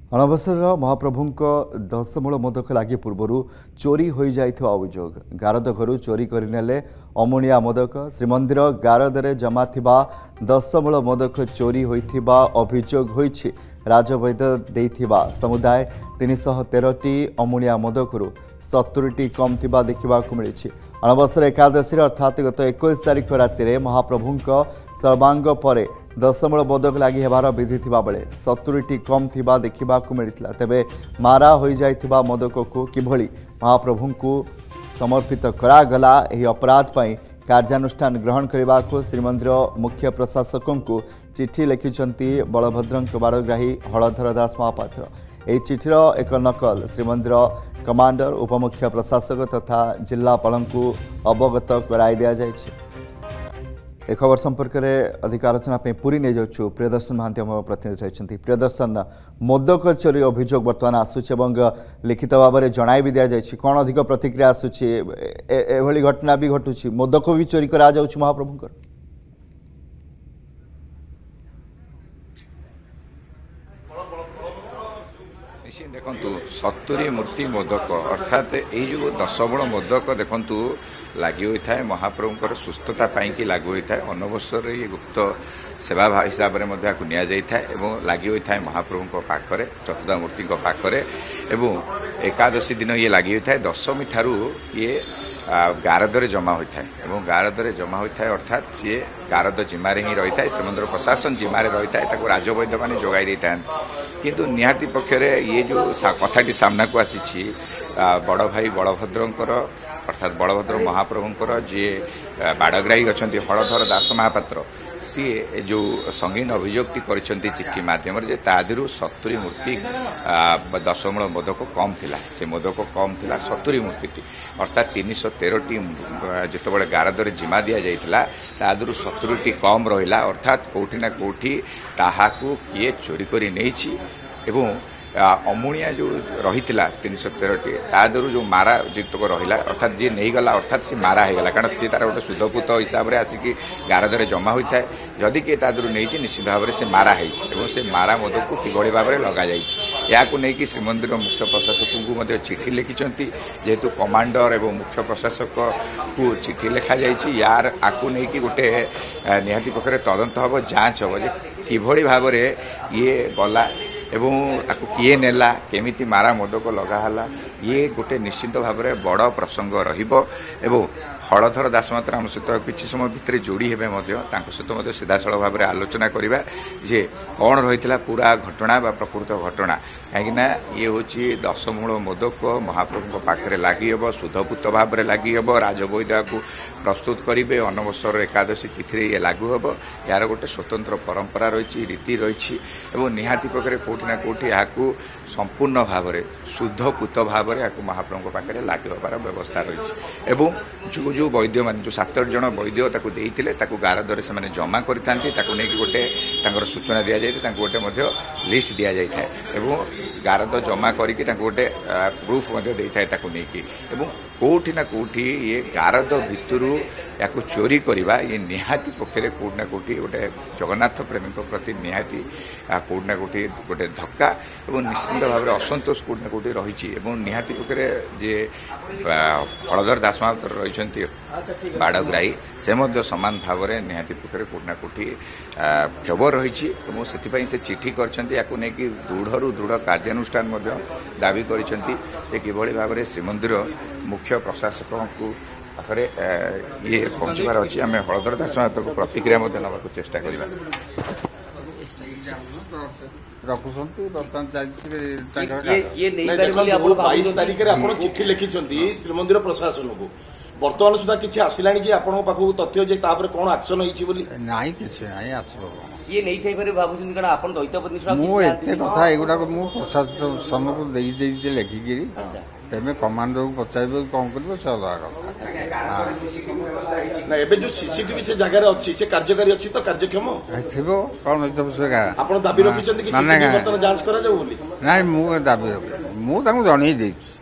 अनवसर महाप्रभुଙ୍କ दशमूल मोदक लगी पूर्वर चोरी हो जाइथिबा अभियोग गारद घर चोरी करनेले अमुणिया मोदक श्रीमंदिर गारदरे जमा थिबा दशमूल मोदक चोरी होइथिबा अभियोग होइछि। राजवैद्य देइथिबा समुदाय 313टी अमुणिया मोदकरू 70टी कम थिबा देखिबाकु मिलिछि। अनवसर एकादशी अर्थात गत 21 तारिख राति महाप्रभुଙ୍କ सर्वांग परे दशमूल मोदक लगी हेबार विधि थिबा बेले 70टी कम थिबा देखिबाकु मिलिथिला। तेबे मारा होई जाइथिबा मोदक को किभली महाप्रभु को समर्पित करागला एही अपराध पई कार्यानुष्ठान ग्रहण करने को श्रीमंदिर मुख्य प्रशासकों को चिठी लिखिंट बलभद्र बारग्राही हलधर दास महापात्र। यह चिठीर एक नकल श्रीमंदिर कमांडर उपमुख्य प्रशासक तथा जिलापाल को अवगत कराई दिया जायछि। ए खबर संपर्क में अधिक आलोचना पूरी नहीं जाऊँ प्रियदर्शन महांती आम प्रतिनिधि रही। प्रियदर्शन मोदक चोरी अभियोग बर्तमान आसूची लिखित भाव में जन भी दि जाए कौन अधिक प्रतिक्रिया आसूची एभली घटना भी घटुची मोदक भी चोरी करा जाउछि महाप्रभुंकर। निश्चित देखु 70 मूर्ति मोदक अर्थात यो दशमूल मोदक देखु लगी होता है महाप्रभुंर सुस्थता कि लागू होता है। अनवसर ये गुप्त सेवा हिसाब से लगी होता है महाप्रभु पाखरे चतुर्धामूर्ति पाखरे एवं एकादशी दिन ये लगी होता है। दशमी ठारू ये गारदरे जमा होता है गारदरे जमा होता है अर्थात सी गारद जिम्मे ही रही है। श्रीमंदिर प्रशासन जिम्मे रही है राजवैद्य मैंने जोगाई था किंतु निहाती पक्षरे ये जो कथाटी सामना को आसी बड़ भाई बलभद्रंकर अर्थात बलभद्र महाप्रभुंकर जी बाड़ग्राही अच्छा हलधर दास महापात्र सी जो संगीन अभियोगटी कर चिठी मध्यम तादू 70 मूर्ति दशमूल मोदक कम थिला से मोदक कम थिला 70 मूर्ति अर्थात 313टी जिते गारदरे जिमा दि जाइथिला तादू 70टी कम रहिला अर्थात कोठी ना कोठी ताहाकू किए चोरी करी नैछि एवं अमुणिया जो रही 313टी तादरू जो मारा जितक रहा अर्थात जी नहीं गला अर्थात सी मारा हो गला कारण सी तार गोटे शुद्धपुत हिसाब से आसिक गारदरे जमा होता है जदि किए तादरू नहीं निश्चित भाव से मारा है से मारा मोदक को किभली भाव में लग जाकि श्रीमंदिर मुख्य प्रशासक को चिठी लिखिंट जेहेतु कमांडर एवं मुख्य प्रशासक को चिठी लिखा यार आपको नहीं गोटे निहाती पक्षरे तदंत हम जांच हम किभली भाव ये गला एवं आपको किए नेला केमिति मारा मोदक लगाला ये गोटे निश्चित भाव में बड़ प्रसंग रहिबो। हलधर दास मात्र आम सहित किसी समय भितर जोड़ी हेबे सहित सीधासल भाव में आलोचना करवा जे कौन रही पूरा घटना बा प्रकृत घटना कहीं ये हूँ दशमूल मोदक महाप्रभु पाखे लगी हम शुद्धपुत भाव में लगी हम राजवैद्य को प्रस्तुत करेंगे अनवसर एकादशी तिथि ये लागू हम यार गोटे स्वतंत्र परंपरा रही रीति रही निहाती पक्षे कौटि ना कौटि यहाँ संपूर्ण भाव में शुद्धपुत भाव में यहाँ महाप्रभु पाखे लागू होबार व्यवस्था रही जो जो वैद्य मान जो 7 जन वैद्य देते गारदरे से जमा करते गोटे सूचना दि जाए गोटे लिस्ट दि जाए गारद जमा करके गोटे प्रूफ नहीं कौटि ना कौटि ये गारद भितरू या चोरी करवा ये निहाती पक्षरे कौटि ना कौटि गोटे जगन्नाथ प्रेमी प्रति निहाती कौटि ना कौटि गोटे धक्का और निश्चित भाव में असंतोष कौटि ना कौटि रही निहाती पक्षरे जे हलधर दास महापात्र रही बाड़ग्राही से सामान भाव में निहाती पक्षरे कौटि ना कौटि खबर रही से चिठी कर दृढ़ दृढ़ कार्यानुष्ठान दाबी कर किभली भाव में श्रीमंदिर मुख्य प्रशासक को पाखे ये पहुंचबार अच्छी आम हलधर दास महापात्र को प्रतिक्रिया ना चेष्टा करवा रखुंट बर्तमान बाईस तारिख में चिठी लिखिं श्रीमंदिर प्रशासन को बर्तमान सुधा किसी आसला कि आपको पाखक तथ्य जे कौन एक्शन नाई किसी नाई आसब किए नहीं थे पर भाबुछन कारण आपन दैत्य मु एते कथा एगुडा को मु प्रशासन को देई देई से लेखिकी तेमे कमांडर को पचाइबो कौन करबो से अलग कथा ना एबे जो सीसीटीवी से जगह रे अछि से कार्यकारी अछि तो कार्यक्षम थिबो कौन होइतब से का आपन दाबी रखिछन कि सीसीटीवी बर्तन जांच करा जाऊ बोली नाही मु दाबी रखि मु तांको जणै देछि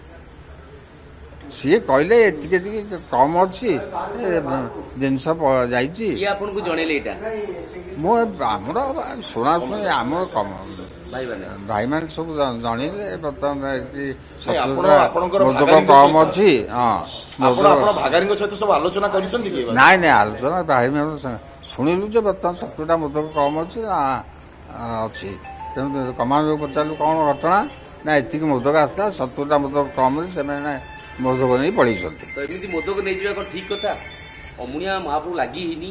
सी कहले कम अच्छी जिनस जामर शुणाशुणी आम कम ଭାଇମାନେ ସବୁ ଜାଣିଲେ ବର୍ତ୍ତମାନ ଆପଣଙ୍କର ମୋଦକ ଭାଗାରୀଙ୍କ କମ ସହିତ- ଅଛି ହଁ ଆପଣ ଭାଗାରୀଙ୍କ ସହିତ ସବୁ ଆଲୋଚନା କରିଛନ୍ତି କି ନାଇଁ ନାଇଁ ଆଲୋଚନା ଭାଇମାନେ ଶୁଣିଲୁ ଯେ ବର୍ତ୍ତମାନ 70ଟା ମୋଦକ କମ ଅଛି ଅଛି ତେଣୁ କମାଣ୍ଡକୁ ପଚାରିଲୁ କ'ଣ ଘଟଣା ନା ଏତିକି ମୋଦକ ଆସିଥିଲା 70ଟା ମୋଦକ କମରେ ସେମାନେ ମୋଦକ ନେଇ ପଳେଇଛନ୍ତି। ତ ଏମିତି ମୋଦକ ନେଇଯିବା କ'ଣ ଠିକ କଥା? ଅମୁଣିଆ ମହାପ୍ରଭୁ ଲାଗି ହେଇନି।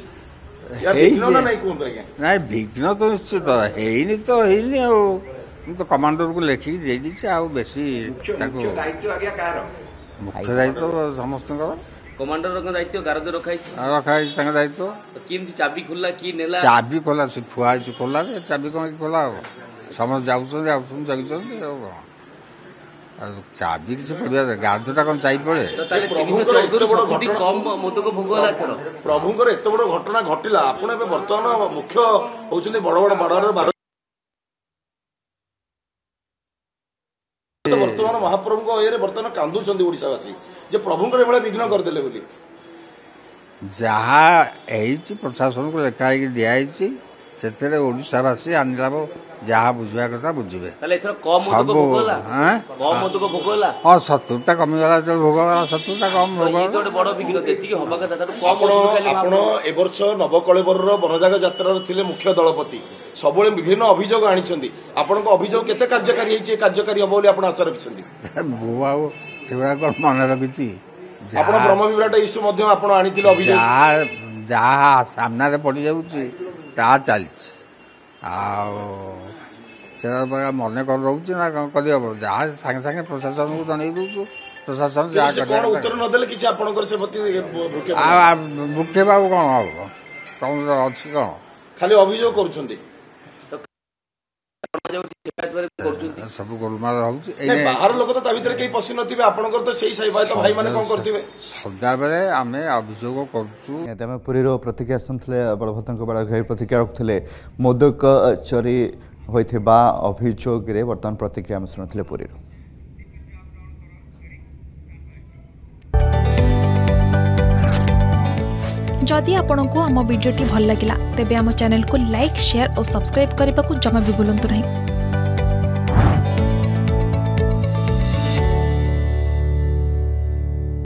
ନାଇଁ କୁହନ୍ତୁ ଆଜ୍ଞା। ନାଇଁ ବିଘ୍ନ ତ ନିଶ୍ଚିତ ହେଇନି ଆଉ ମୁଁ ତ କମାଣ୍ଡରକୁ ଲେଖିକି ଦେଇଦେଇଛି ଆଉ ବେଶୀ ତାକୁ ଦାୟିତ୍ୱ ଆଜ୍ଞା କାହାର? ମୁଖ୍ୟ ଦାୟିତ୍ୱ ସମସ୍ତଙ୍କର କମାଣ୍ଡରଙ୍କ ଦାୟିତ୍ୱ ଗାରଦ ରଖାଇଛି। ରଖାହେଇଛି ତାଙ୍କ ଦାୟିତ୍ୱ। କେମିତି ଚାବି ଖୋଲା କିଏ ନେଲା? ଚାବି ଖୋଲା ସେ ଥୁଆ ହେଇଛି ଖୋଲା ଚାବି କ'ଣ ଖୋଲା ହବ? ସମସ୍ତେ ଯାଉଛନ୍ତି ଜଗିଛନ୍ତି ଆଉ କ'ଣ ଆଉ ଚାବି କିଛି ପଡ଼ିବା ଗାଧଟା କ'ଣ ଚାବି ପଡ଼େ? ତାହେଲେ 314 ରୁ 70 କମ ମୋଦକ ଭୋଗ ହେଲା ଏଥର। ପ୍ରଭୁଙ୍କର ଏତେ ବଡ ଘଟଣା ଘଟିଲା ଆପଣ ଏବେ ବର୍ତ୍ତମାନ ମୁଖ୍ୟ ହଉଛନ୍ତି ବଡ ବଡ ବର୍ତ୍ତମାନ ମହାପ୍ରଭୁଙ୍କ ଇଏରେ ବର୍ତ୍ତମାନ କାନ୍ଦୁଛନ୍ତି ଓଡ଼ିଶାବାସୀ ଯେ ପ୍ରଭୁଙ୍କର ଏଭଳିଆ ବିଘ୍ନ କରିଦେଲେ ବୋଲି। ଯାହା ହେଇଛି ପ୍ରଶାସନକୁ ଲେଖା ହେଇକି ଦିଆହେଇଛି ସେଥିରେ ଓଡ଼ିଶାବାସୀ ଆନିଲାଭ ଯାହା ବୁଝିବା କଥା ବୁଝିବେ। ତାହେଲେ ଏଥର କମ ମୋଦକ ଭୋଗ ହେଲା? କମ ମୋଦକ ଭୋଗ ହେଲା? ହଁ 70ଟା କମିଗଲା ଯେତେବେଳେ ଭୋଗ ହେଲା 70ଟା କମ ଭୋଗ ଏଇଟା ଗୋଟେ ବଡ ବିଘ୍ନ ଯେତିକି ହବା କଥା ତାଠୁ କମ। ଆପଣ ଏ ବର୍ଷ ନବକଳେବରର ବନଜାଗ ଯାତ୍ରାର ଥିଲେ ମୁଖ୍ୟ ଦଳପତି ସବୁବେଳେ ବିଭିନ୍ନ ଅଭିଯୋଗ ଆଣିଛନ୍ତି ଆପଣଙ୍କ ଅଭିଯୋଗ କେତେ କାର୍ଯ୍ୟକାରୀ ହେଇଛି କାର୍ଯ୍ୟକାରୀ ହବ ବୋଲି ଆପଣ ଆଶା ରଖିଛନ୍ତି? ମୁଁ ଆଉ ସେଗୁଡ଼ା କ'ଣ ମନେ ରଖିଛି? ଆପଣ ବ୍ରହ୍ମ ବିଭ୍ରାଟ ଇସ୍ୟୁ ମଧ୍ୟ ଆପଣ ଆଣିଥିଲେ ଅଭିଯୋଗ ଯାହା ସାମ୍ନାରେ ପଡ଼ିଯାଉଛି ତାହା ଚାଲିଛି ଆଉ ସେଟା ମନେ କରି ରହୁଛି ନା କ'ଣ କରିହବ? ଯାହା ସାଙ୍ଗେ ସାଙ୍ଗେ ପ୍ରଶାସନକୁ ଜଣେଇ ଦଉଛୁ ପ୍ରଶାସନ ଯାହା କଣ ଉତ୍ତର ନଦେଲେ କିଛି ଆପଣଙ୍କର ସେ ପ୍ରତି ଭୃକ୍ଷେପ ଆଉ କ'ଣ ହବ? କ'ଣ ଅଛି କ'ଣ ଖାଲି ଅଭିଯୋଗ କରୁଛନ୍ତି? ସବୁ ଗୋଲମାଲ ହଉଛି ବାହାର ଲୋକ ତ ତା ଭିତରେ କେହି ପଶି ନଥିବେ ଆପଣଙ୍କର ତ ସେଇ ଭାଇମାନେ କ'ଣ କରିଥିବେ? ସଦାବେଳେ ଆମେ ଅଭିଯୋଗ କରୁଛୁ। ଆମେ ପୁରୀର ପ୍ରତିକ୍ରିୟା ଶୁଣୁଥିଲେ ବଳଭଦ୍ରଙ୍କ ବାଳଗ୍ରାହୀ ପ୍ରତିକ୍ରିୟା ରଖୁଥିଲେ ମୋଦକ ଚୋରି ହୋଇଥିବା ଅଭିଯୋଗରେ ବର୍ତ୍ତମାନ ପ୍ରତିକ୍ରିୟା ଆମେ ଶୁଣୁଥିଲେ ପୁରୀରୁ। जदि आपंक आम भिडी भल लगा तेब आम चैनल को लाइक शेयर और सब्सक्राइब करने को जमा भी भूलु नहीं।